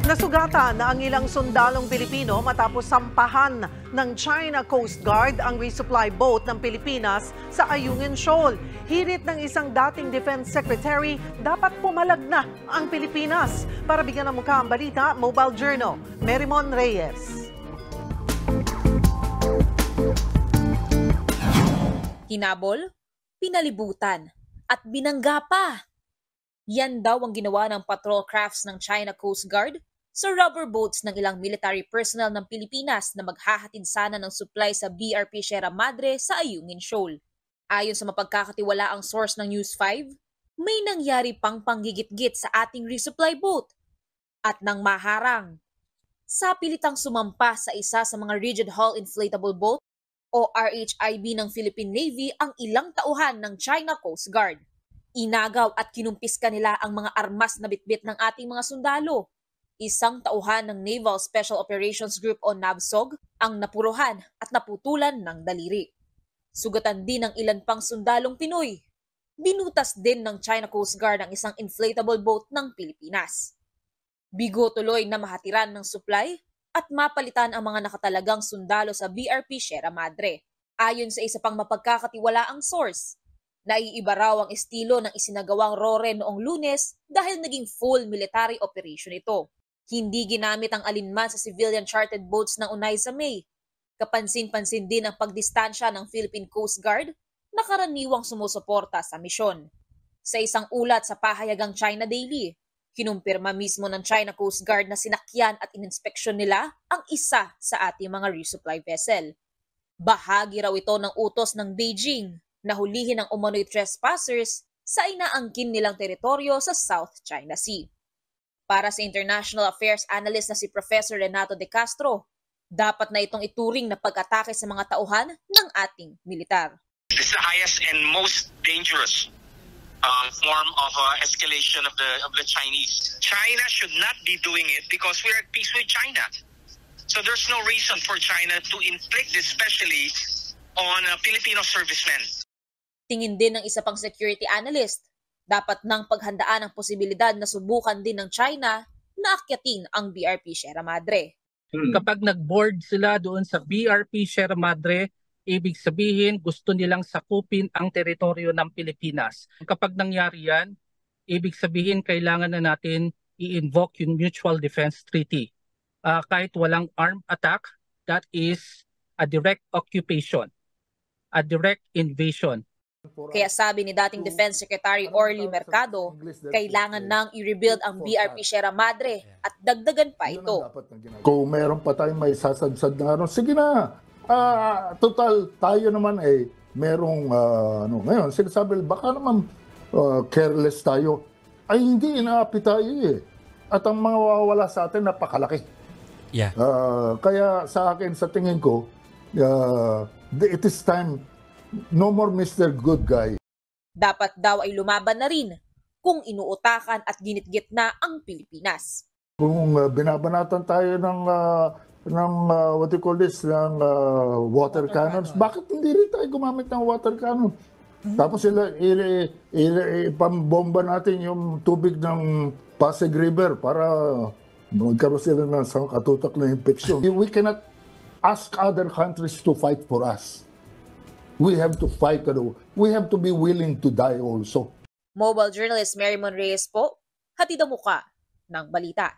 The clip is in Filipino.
Nasugatan na ang ilang sundalong Pilipino matapos sampahan ng China Coast Guard ang resupply boat ng Pilipinas sa Ayungin Shoal. Hirit ng isang dating Defense Secretary, dapat pumalag na ang Pilipinas. Para bigyan ng mukha ang balita, Mobile Journal, Merimon Reyes. Hinabol, pinalibutan, at binangga pa. Yan daw ang ginawa ng patrol crafts ng China Coast Guard sa rubber boats ng ilang military personnel ng Pilipinas na maghahatid sana ng supply sa BRP Sierra Madre sa Ayungin Shoal. Ayon sa mapagkakatiwalaang source ng News 5, may nangyari pang panggigit-git sa ating resupply boat. At nang maharang, sa pilitang sumampa sa isa sa mga rigid hull inflatable boat o RHIB ng Philippine Navy ang ilang tauhan ng China Coast Guard. Inagaw at kinumpiska nila ang mga armas na bitbit ng ating mga sundalo. Isang tauhan ng Naval Special Operations Group o NAVSOG ang napuruhan at naputulan ng daliri. Sugatan din ng ilan pang sundalong Pinoy. Binutas din ng China Coast Guard ang isang inflatable boat ng Pilipinas. Bigo tuloy na mahatiran ng supply at mapalitan ang mga nakatalagang sundalo sa BRP Sierra Madre. Ayon sa isa pang mapagkakatiwalaang source, naiiba raw ang estilo ng isinagawang RORE noong Lunes dahil naging full military operation ito. Hindi ginamit ang alinman sa civilian chartered boats ng unay sa May. Kapansin-pansin din ang pagdistansya ng Philippine Coast Guard na karaniwang sumusuporta sa misyon. Sa isang ulat sa pahayagang China Daily, kinumpirma mismo ng China Coast Guard na sinakyan at ininspeksyon nila ang isa sa ating mga resupply vessel. Bahagi raw ito ng utos ng Beijing na hulihin ang umano'y trespassers sa inaangkin nilang teritoryo sa South China Sea. Para sa International Affairs Analyst na si Professor Renato De Castro, dapat na itong ituring na pag-atake sa mga tauhan ng ating militar. This is the highest and most dangerous form of escalation of the Chinese. China should not be doing it because we are at peace with China. So there's no reason for China to inflict this, especially on Filipino servicemen. Tingin din ng isa pang security analyst, dapat nang paghandaan ang posibilidad na subukan din ng China na akyatin ang BRP Sierra Madre. Kapag nag-board sila doon sa BRP Sierra Madre, ibig sabihin gusto nilang sakupin ang teritoryo ng Pilipinas. Kapag nangyari yan, ibig sabihin kailangan na natin i-invoke yung Mutual Defense Treaty. Kahit walang armed attack, that is a direct occupation, a direct invasion. Kaya sabi ni dating Defense Secretary Orly Mercado, kailangan nang i-rebuild ang BRP Sierra Madre at dagdagan pa ito. Kung meron pa tayong may sasadsad na sige na. Total, tayo naman merong ngayon, sinasabi, baka naman careless tayo. Ay hindi, inaapi tayo At ang mga wawala sa atin, napakalaki. Yeah. Kaya sa akin, sa tingin ko, it is time, no more Mr. Good Guy. Dapat daw ay lumaban na rin kung inuutakan at ginitgit na ang Pilipinas. Kung binabanatan tayo ng what you call this, ng water cannons, bakit hindi rin tayo gumamit ng water cannon? Tapos ipambomba natin yung tubig ng Pasig River para magkaroon sila ng katutak na infeksyon. We cannot ask other countries to fight for us. We have to fight. We have to be willing to die also. Mobile journalist Merimon Reyes po, hatid ang muka ng balita.